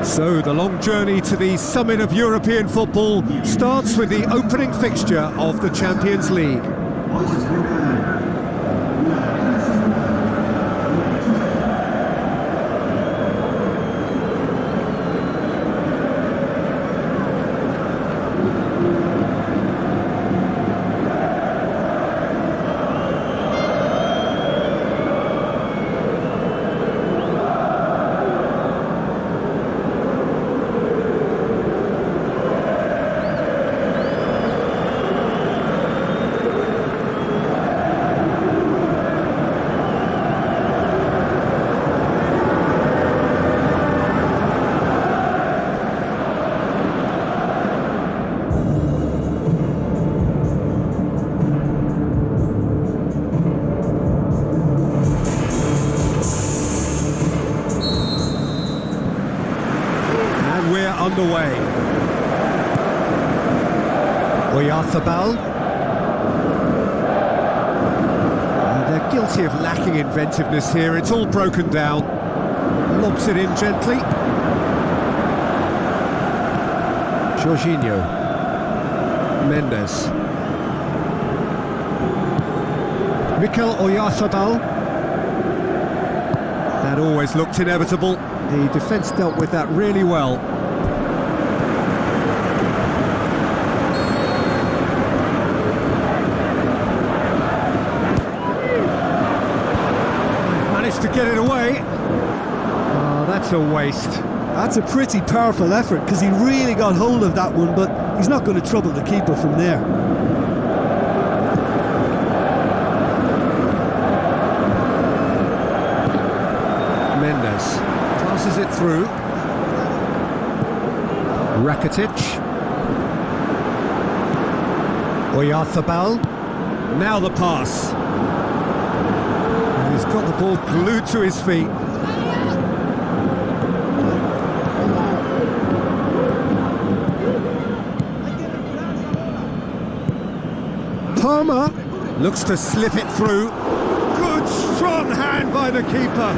So the long journey to the summit of European football starts with the opening fixture of the Champions League. Underway. Oyarzabal. They're guilty of lacking inventiveness here. It's all broken down. Lobs it in gently. Jorginho. Mendes. Mikel Oyarzabal. That always looked inevitable. The defence dealt with that really well. To get it away. Oh, that's a waste. That's a pretty powerful effort because he really got hold of that one, but he's not going to trouble the keeper from there. Mendes passes it through. Rakitic. Oyarzabal. Now the pass. He's got the ball glued to his feet. Palmer looks to slip it through. Good strong hand by the keeper.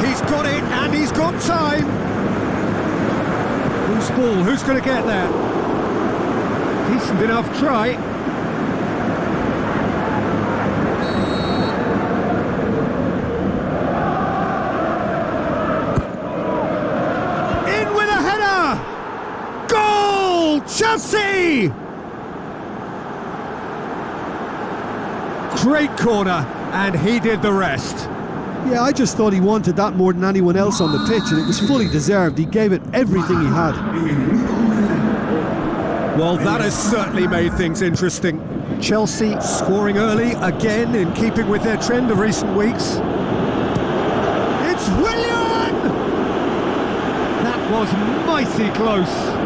He's got it and he's got time. Who's ball? Who's going to get there? Decent enough try. Chelsea! Great corner, and he did the rest. Yeah, I just thought he wanted that more than anyone else on the pitch, and it was fully deserved. He gave it everything he had. Well, that has certainly made things interesting. Chelsea scoring early, again in keeping with their trend of recent weeks. It's Willian! That was mighty close.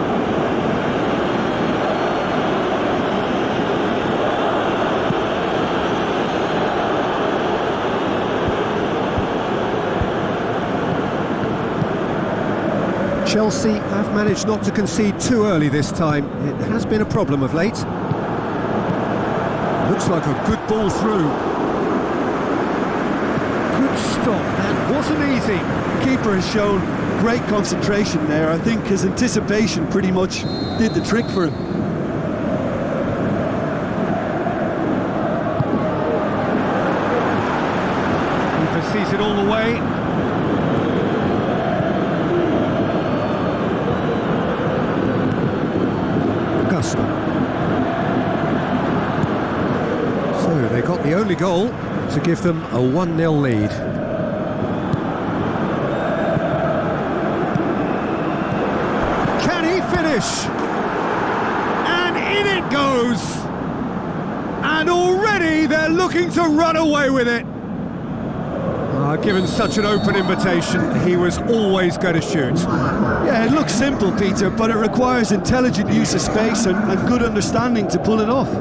Chelsea have managed not to concede too early this time. It has been a problem of late. Looks like a good ball through. Good stop. That wasn't easy. Keeper has shown great concentration there. I think his anticipation pretty much did the trick for him. Keeper sees it all the way. So they got the only goal to give them a 1-0 lead. Can he finish? And in it goes! And already they're looking to run away with it. Given such an open invitation, he was always going to shoot. Yeah, it looks simple, Peter, but it requires intelligent use of space and good understanding to pull it off.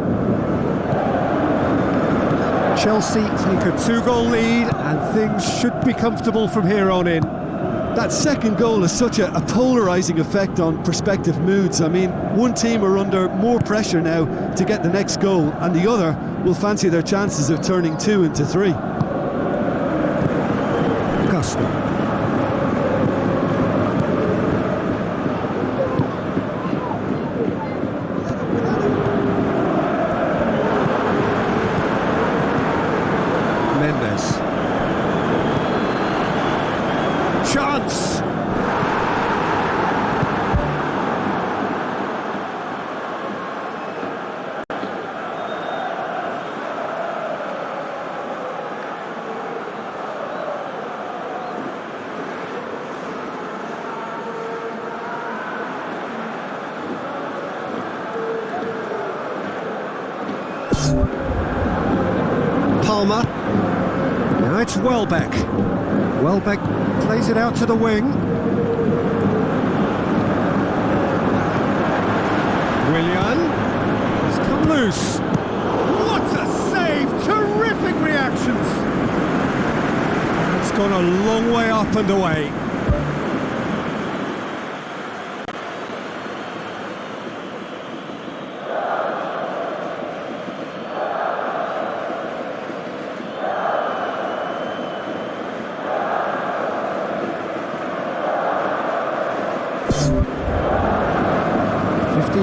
Chelsea take a 2-goal lead and things should be comfortable from here on in. That second goal has such a polarising effect on prospective moods. I mean, one team are under more pressure now to get the next goal, and the other will fancy their chances of turning 2 into 3. Mendes. Chance! Palmer. Now it's Welbeck. Welbeck plays it out to the wing. Willian has come loose. What a save! Terrific reactions. It's gone a long way up and away.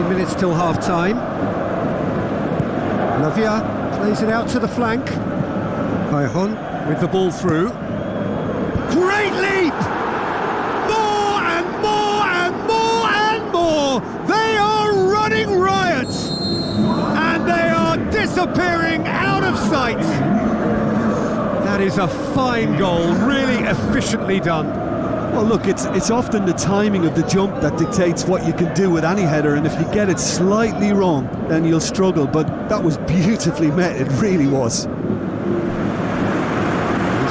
Minutes till half-time. Lavia plays it out to the flank. Cajon with the ball through. Great leap! More and more and more and more! They are running riot! And they are disappearing out of sight! That is a fine goal, really efficiently done. Well, look, it's often the timing of the jump that dictates what you can do with any header, and if you get it slightly wrong, then you'll struggle, but that was beautifully met, it really was. He's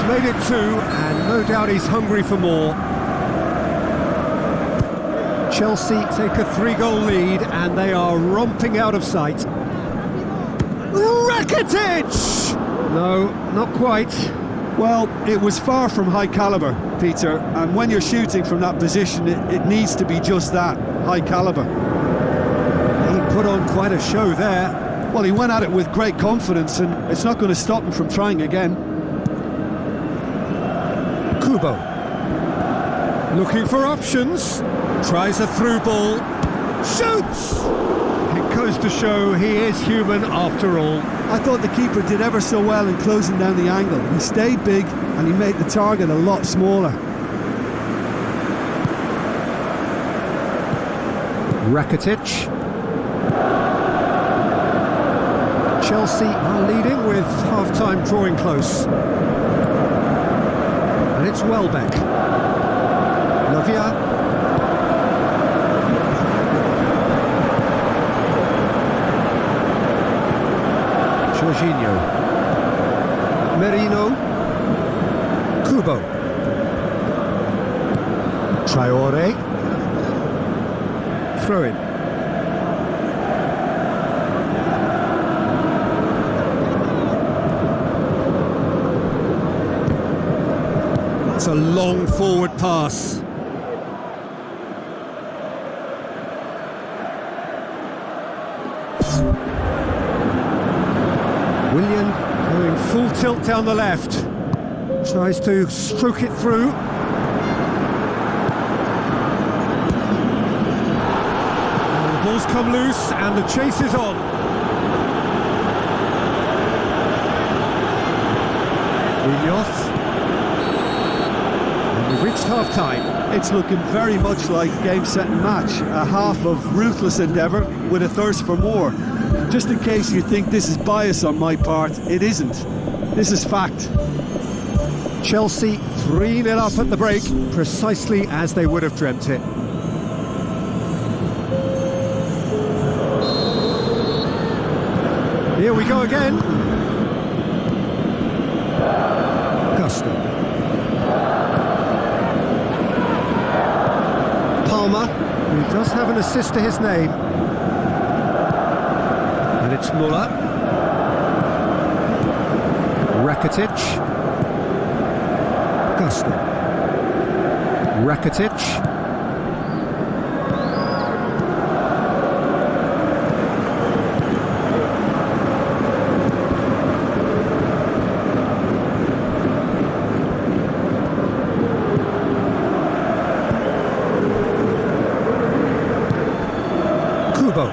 made it 2, and no doubt he's hungry for more. Chelsea take a 3-goal lead, and they are romping out of sight. Rakitic! No, not quite. Well, it was far from high calibre, Peter, and when you're shooting from that position, it needs to be just that, high calibre. He put on quite a show there. Well, he went at it with great confidence, and it's not going to stop him from trying again. Kubo. Looking for options. Tries a through ball. Shoots! It goes to show he is human after all. I thought the keeper did ever so well in closing down the angle. He stayed big and he made the target a lot smaller. Rakitic. Chelsea are leading with half-time drawing close. And it's Welbeck. Lavia. Jorginho. Merino. Kubo. Traore. Throw in. It's a long forward pass. tilt down the left. Tries to stroke it through. The ball's come loose and the chase is on. Munoz. And we've reached half-time. It's looking very much like game, set and match. A half of ruthless endeavour with a thirst for more. Just in case you think this is bias on my part, it isn't. This is fact. Chelsea 3-0 up at the break, precisely as they would have dreamt it. Here we go again. Gusto. Palmer, who does have an assist to his name. And it's Muller. Rakitic. Gusto. Rakitic. Kubo.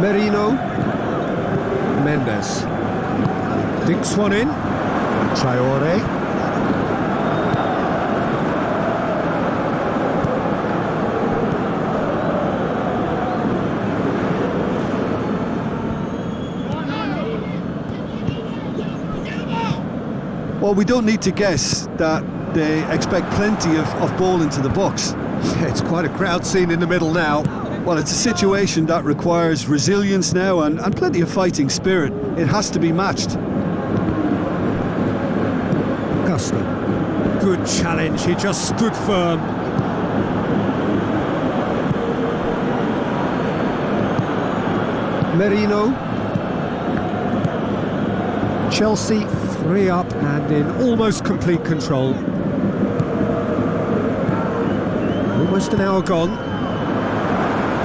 Merino. Mendes. Dinks one in. Traore. Well, we don't need to guess that they expect plenty of ball into the box. Yeah, it's quite a crowd scene in the middle now. Well, it's a situation that requires resilience now and plenty of fighting spirit. It has to be matched. Gusto. Good challenge, he just stood firm. Merino. Chelsea 3 up and in almost complete control. Almost an hour gone.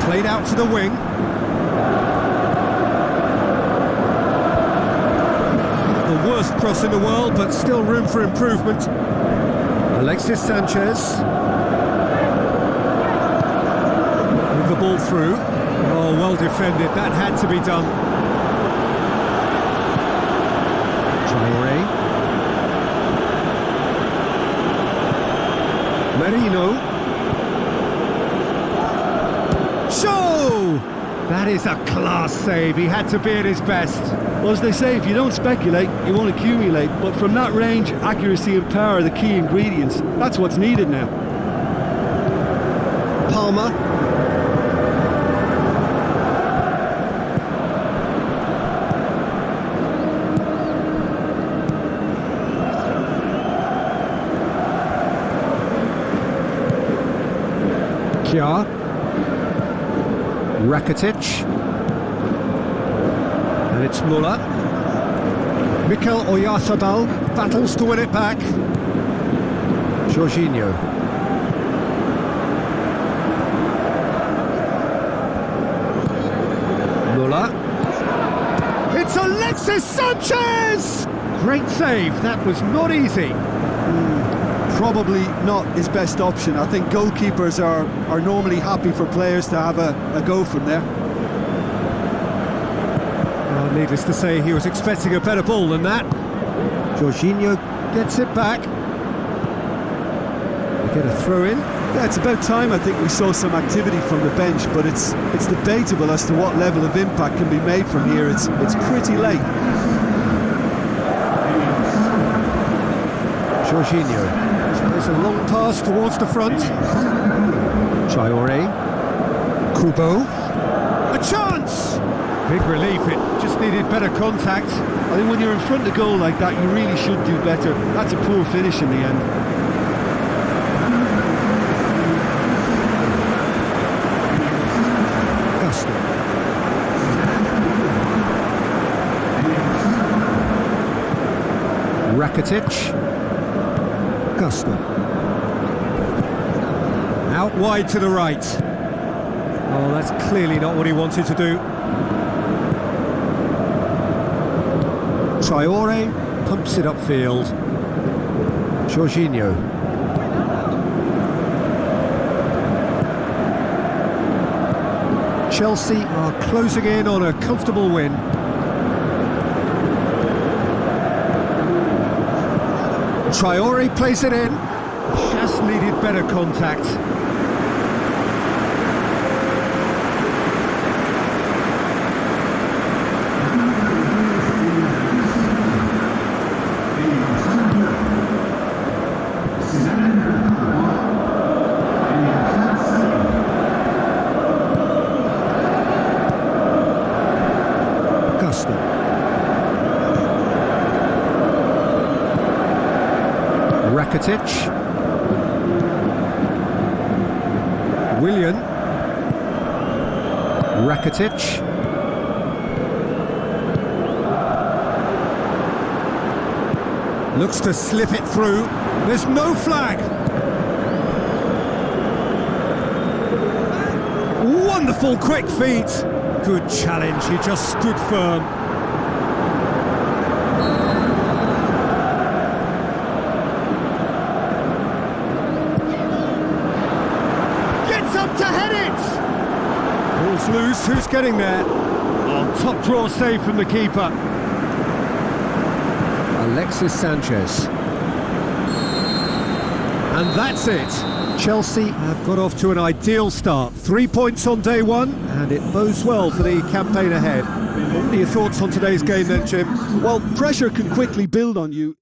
Played out to the wing. The worst cross in the world, but still room for improvement. Alexis Sanchez. Move the ball through. Oh, well defended. That had to be done. Traore. Merino. Show! That is a class save. He had to be at his best. Well, as they say, if you don't speculate, you won't accumulate. But from that range, accuracy and power are the key ingredients. That's what's needed now. Palmer. Kjaer. Rakitic. And it's Muller. Mikel Oyarzabal battles to win it back. Jorginho. Muller. It's Alexis Sanchez! Great save, that was not easy. Probably not his best option. I think goalkeepers are normally happy for players to have a go from there. Well, needless to say, he was expecting a better ball than that. Jorginho gets it back. We get a throw in. Yeah, it's about time I think we saw some activity from the bench, but it's debatable as to what level of impact can be made from here. It's pretty late. Jorginho. There's a long pass towards the front. Traore. Kubo. A chance! Big relief, it just needed better contact. I think when you're in front of goal like that, you really should do better. That's a poor finish in the end. Gusto. Rakitic. Gusto. Out wide to the right. Oh, that's clearly not what he wanted to do. Traore pumps it upfield. Jorginho. Chelsea are closing in on a comfortable win. Traore plays it in. Just needed better contact. Rakitic. Willian. Rakitic. Looks to slip it through. There's no flag. Wonderful quick feet. Good challenge, he just stood firm. To head it! Ball's loose, who's getting there? Oh, top draw save from the keeper. Alexis Sanchez. And that's it. Chelsea have got off to an ideal start. 3 points on day one, and it bodes well for the campaign ahead. What are your thoughts on today's game then, Jim? Well, pressure can quickly build on you.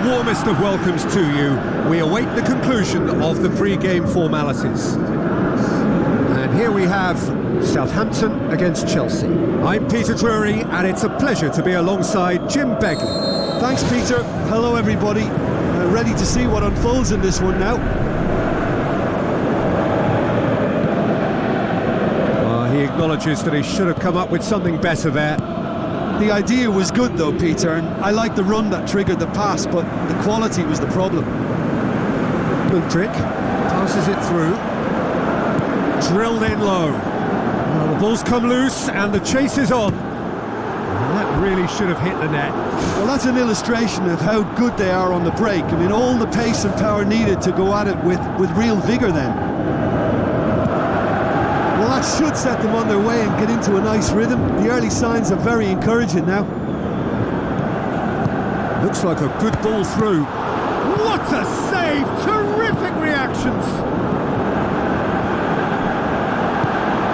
Warmest of welcomes to you. We await the conclusion of the pre-game formalities. And here we have Southampton against Chelsea. I'm Peter Drury, and it's a pleasure to be alongside Jim Begley. Thanks, Peter. Hello, everybody. Ready to see what unfolds in this one now. He acknowledges that he should have come up with something better there. The idea was good though, Peter, and I like the run that triggered the pass, but the quality was the problem. Mudryk passes it through. Drilled in low. Well, the ball's come loose and the chase is on. And that really should have hit the net. Well, that's an illustration of how good they are on the break. I mean, all the pace and power needed to go at it with real vigour then. Well, that should set them on their way and get into a nice rhythm. The early signs are very encouraging now. Looks like a good ball through. What a save! Terrific reactions!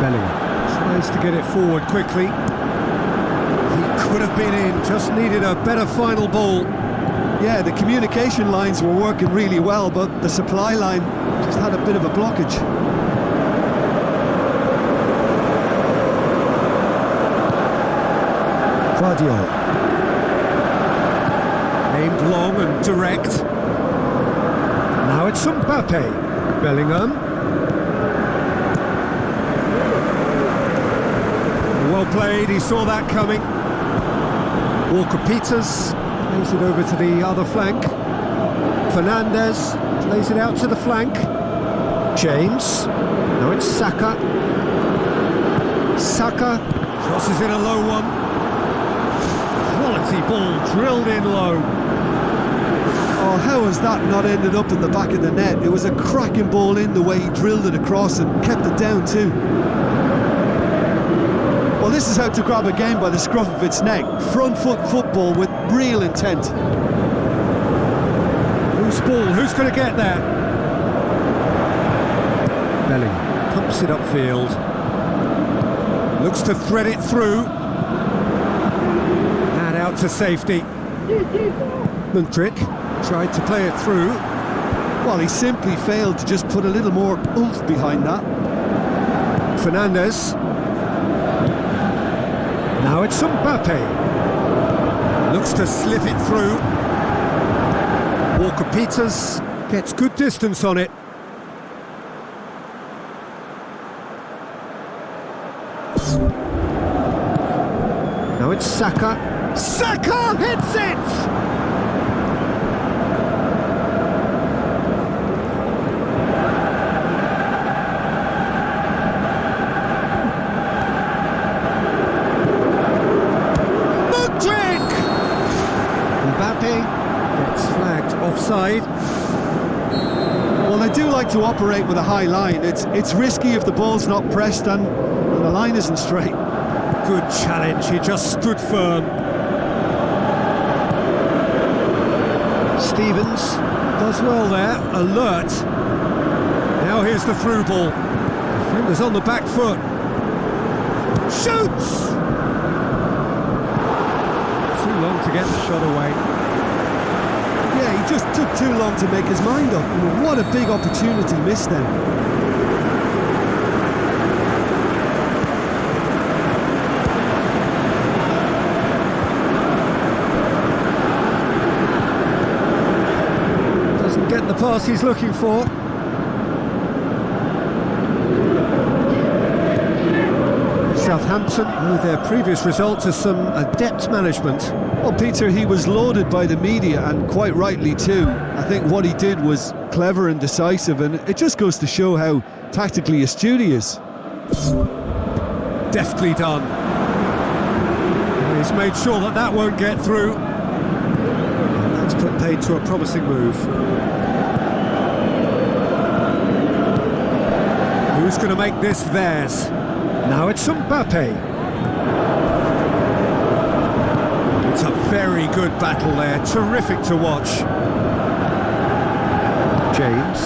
Bellingham tries to get it forward quickly. He could have been in, just needed a better final ball. Yeah, the communication lines were working really well, but the supply line just had a bit of a blockage. Aimed long and direct. Now it's Mbappe. Bellingham. Well played, he saw that coming. Walker-Peters plays it over to the other flank. Fernandes plays it out to the flank. James. Now it's Saka. Saka crosses in a low one. Quality ball drilled in low. Oh, how has that not ended up in the back of the net? It was a cracking ball in the way he drilled it across and kept it down too. Well, this is how to grab a game by the scruff of its neck. Front foot football with real intent. Loose ball, who's going to get there? Bellingham pumps it upfield. Looks to thread it through. And out to safety. Mudryk tried to play it through. Well, he simply failed to just put a little more oomph behind that. Fernandes. Now it's Mbappe. Looks to slip it through. Walker-Peters gets good distance on it. Now it's Saka. Saka hits it! Mudryk! Mbappe gets flagged offside. Well, they do like to operate with a high line. It's risky if the ball's not pressed and the line isn't straight. Good challenge, he just stood firm. Stevens does well there, alert. Now here's the through ball. Defender's on the back foot. Shoots! Too long to get the shot away. Yeah, he just took too long to make his mind up. I mean, what a big opportunity missed then. get the pass he's looking for. Southampton owe their previous results to some adept management. Well, Peter, he was lauded by the media, and quite rightly too. I think what he did was clever and decisive, and it just goes to show how tactically astute he is. Deftly done. He's made sure that that won't get through. That's put paid to a promising move. Who's going to make this theirs? Now it's Mbappe. It's a very good battle there, terrific to watch. James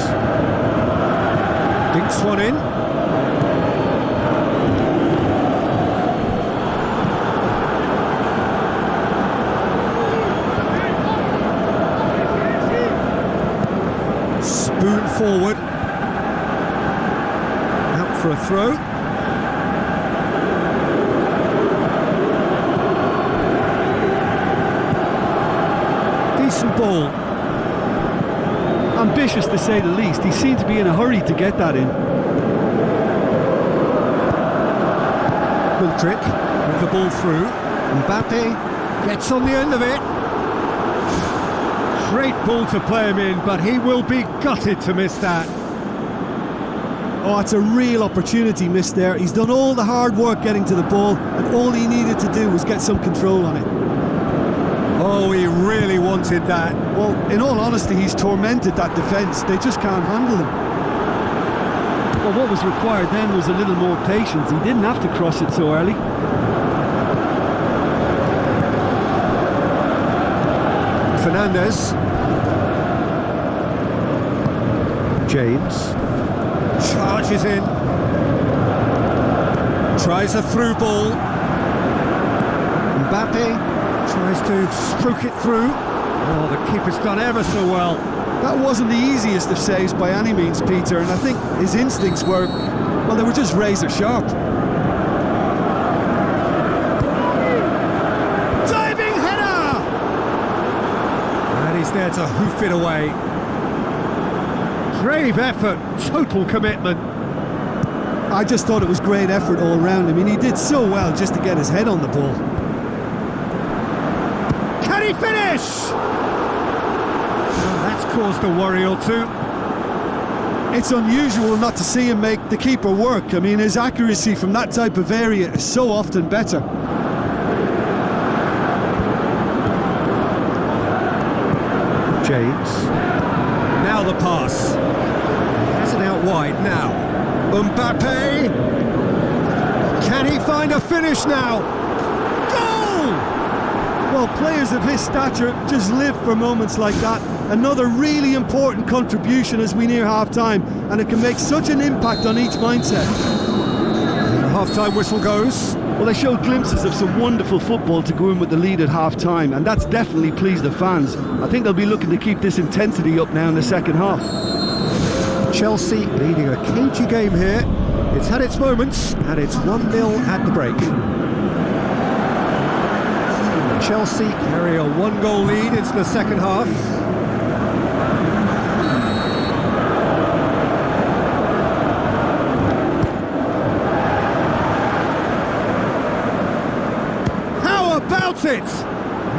dinks one in. Spoon forward. Out for a throw. Decent ball. Ambitious to say the least. He seemed to be in a hurry to get that in. Mudryk with the ball through. Mbappe gets on the end of it. Great ball to play him in, but he will be gutted to miss that. Oh, it's a real opportunity missed there. He's done all the hard work getting to the ball, and all he needed to do was get some control on it. Oh, he really wanted that. Well, in all honesty, he's tormented that defence. They just can't handle him. Well, what was required then was a little more patience. He didn't have to cross it so early. Fernandes. James charges in. Tries a through ball. Mbappe tries to stroke it through. Oh, the keeper's done ever so well. That wasn't the easiest of saves by any means, Peter, and I think his instincts were, well, they were just razor sharp. Diving header! And he's there to hoof it away. Brave effort, total commitment. I just thought it was great effort all round. I mean, he did so well just to get his head on the ball. Can he finish? Well, that's caused a worry or two. It's unusual not to see him make the keeper work. I mean, his accuracy from that type of area is so often better. James. Now the pass. Has it out wide now. Mbappe. Can he find a finish now? Goal! Well, players of his stature just live for moments like that. Another really important contribution as we near half-time, and it can make such an impact on each mindset. And the half-time whistle goes. Well, they showed glimpses of some wonderful football to go in with the lead at half-time, and that's definitely pleased the fans. I think they'll be looking to keep this intensity up now in the second half. Chelsea leading a cagey game here. It's had its moments, and it's 1-0 at the break. Chelsea carry a one-goal lead into the second half. How about it?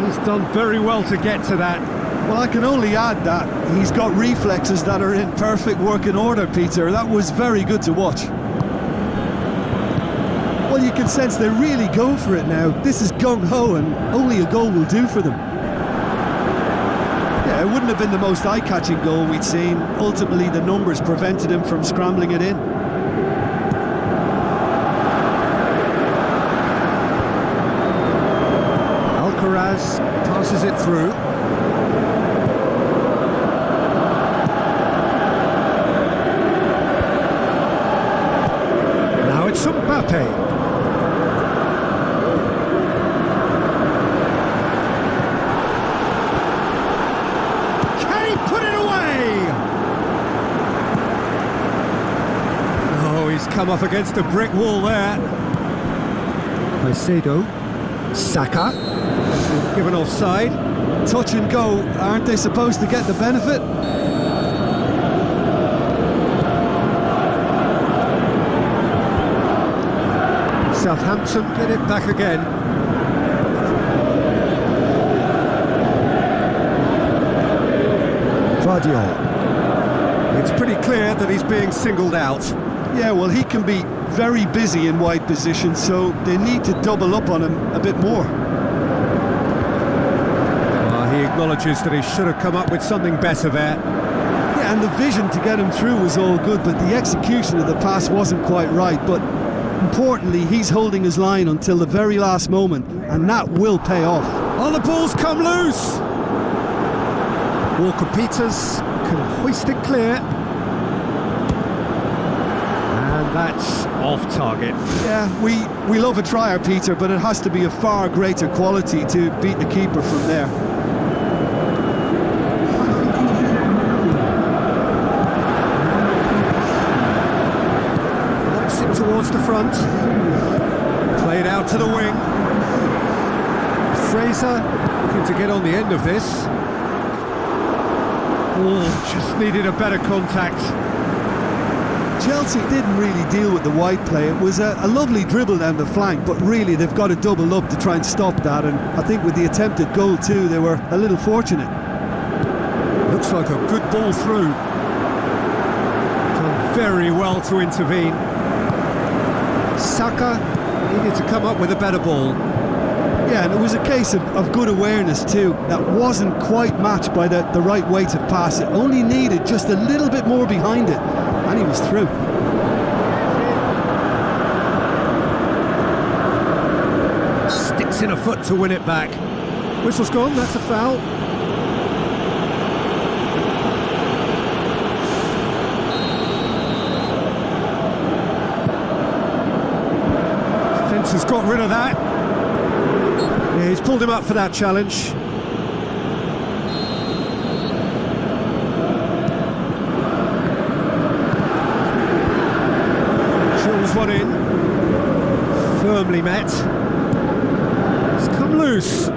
He's done very well to get to that. Well, I can only add that he's got reflexes that are in perfect working order, Peter. That was very good to watch. Well, you can sense they really go for it now. This is gung-ho, and only a goal will do for them. Yeah, it wouldn't have been the most eye-catching goal we'd seen. Ultimately, the numbers prevented him from scrambling it in. Alcaraz passes it through. Now it's Mbappe. Can he put it away? Oh, he's come up against a brick wall there. Caicedo. Saka. Given offside. Touch and go, aren't they supposed to get the benefit? Southampton get it back again. It's pretty clear that he's being singled out. Yeah, well, he can be very busy in wide position, so they need to double up on him a bit more. He acknowledges that he should have come up with something better there. Yeah, and the vision to get him through was all good, but the execution of the pass wasn't quite right. But importantly, he's holding his line until the very last moment, and that will pay off. Oh, the ball's come loose! Walker-Peters can hoist it clear. And that's off target. Yeah, we love a trier, Peter, but it has to be a far greater quality to beat the keeper from there. Knocks it towards the front. Played out to the wing. Fraser looking to get on the end of this. Oh, just needed a better contact. Chelsea didn't really deal with the wide play. It was a lovely dribble down the flank, but really they've got to double up to try and stop that, and I think with the attempted goal too, they were a little fortunate. Looks like a good ball through. Done very well to intervene. Saka needed to come up with a better ball. Yeah, and it was a case of good awareness too. That wasn't quite matched by the right weight of pass. It only needed just a little bit more behind it, and he was through. Sticks in a foot to win it back. Whistle's gone, that's a foul. Defence has got rid of that. Yeah, he's pulled him up for that challenge. Chills one in. Firmly met. It's come loose.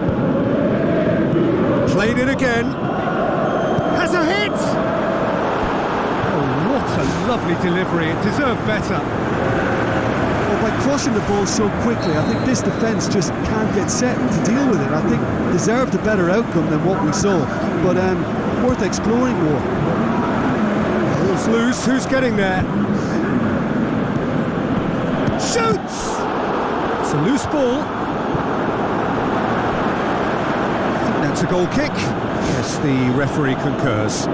Played it again. Has a hit! Oh, what a lovely delivery. It deserved better. By crushing the ball so quickly, I think this defence just can't get set to deal with it. I think deserved a better outcome than what we saw, but worth exploring more. Ball's loose, who's getting there? Shoots! It's a loose ball. I think that's a goal kick. Yes, the referee concurs.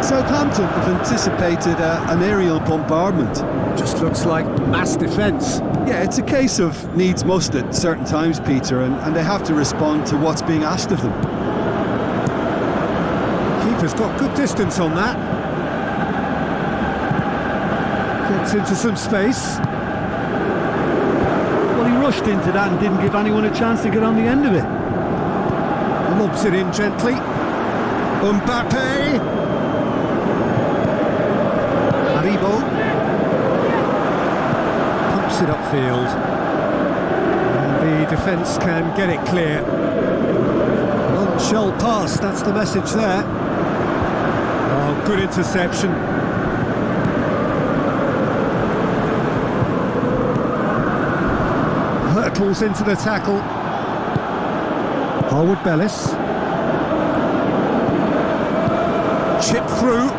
Southampton have anticipated an aerial bombardment. Just looks like mass defence. Yeah, it's a case of needs must at certain times, Peter, and they have to respond to what's being asked of them. Keeper's got good distance on that. Gets into some space. Well, he rushed into that and didn't give anyone a chance to get on the end of it. Lobs it in gently. Mbappe. Aribo pumps it upfield, and the defence can get it clear. Non-shell pass, that's the message there. Oh, good interception. Hurtles into the tackle. Harwood Bellis. Chip through.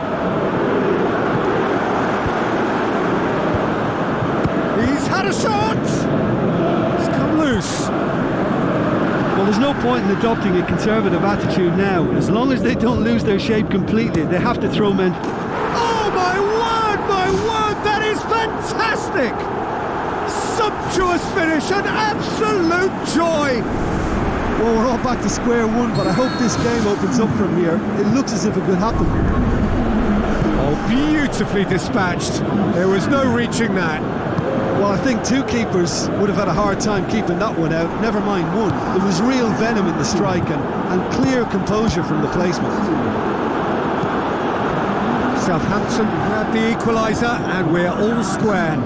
He's had a shot! It's come loose. Well, there's no point in adopting a conservative attitude now. As long as they don't lose their shape completely, they have to throw men. Oh my word, that is fantastic! Sumptuous finish, an absolute joy! Well, we're all back to square one, but I hope this game opens up from here. It looks as if it could happen. Oh, beautifully dispatched. There was no reaching that. Well, I think two keepers would have had a hard time keeping that one out, never mind one. There was real venom in the strike and clear composure from the placement. Southampton had the equaliser and we're all square.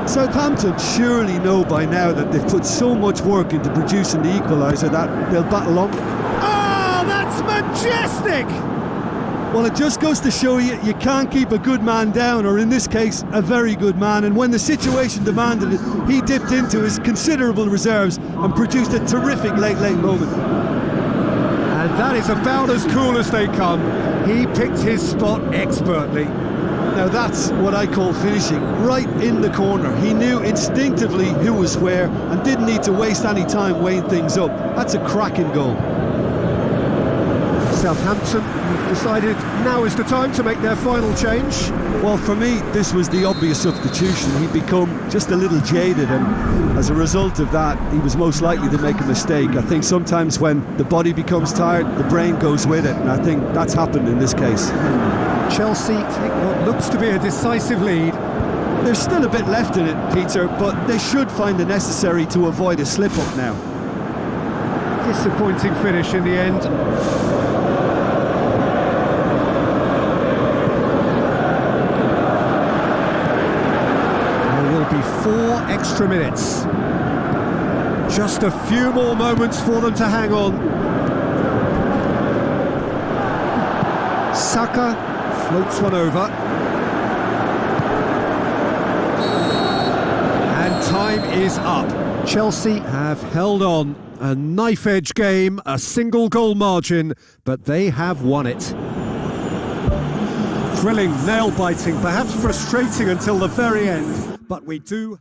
Southampton surely know by now that they've put so much work into producing the equaliser that they'll battle on. Oh, that's majestic! Well, it just goes to show you, you can't keep a good man down, or in this case, a very good man. And when the situation demanded it, he dipped into his considerable reserves and produced a terrific late moment. And that is about as cool as they come. He picked his spot expertly. Now that's what I call finishing, right in the corner. He knew instinctively who was where and didn't need to waste any time weighing things up. That's a cracking goal. Southampton have decided now is the time to make their final change. Well, for me, this was the obvious substitution. He'd become just a little jaded, and as a result of that, he was most likely to make a mistake. I think sometimes when the body becomes tired, the brain goes with it, and I think that's happened in this case. Chelsea take what looks to be a decisive lead. There's still a bit left in it, Peter, but they should find the necessary to avoid a slip-up now. Disappointing finish in the end. There will be 4 extra minutes. Just a few more moments for them to hang on. Saka floats one over. And time is up. Chelsea have held on. A knife-edge game, a single goal margin, but they have won it. Thrilling, nail-biting, perhaps frustrating until the very end, but we do...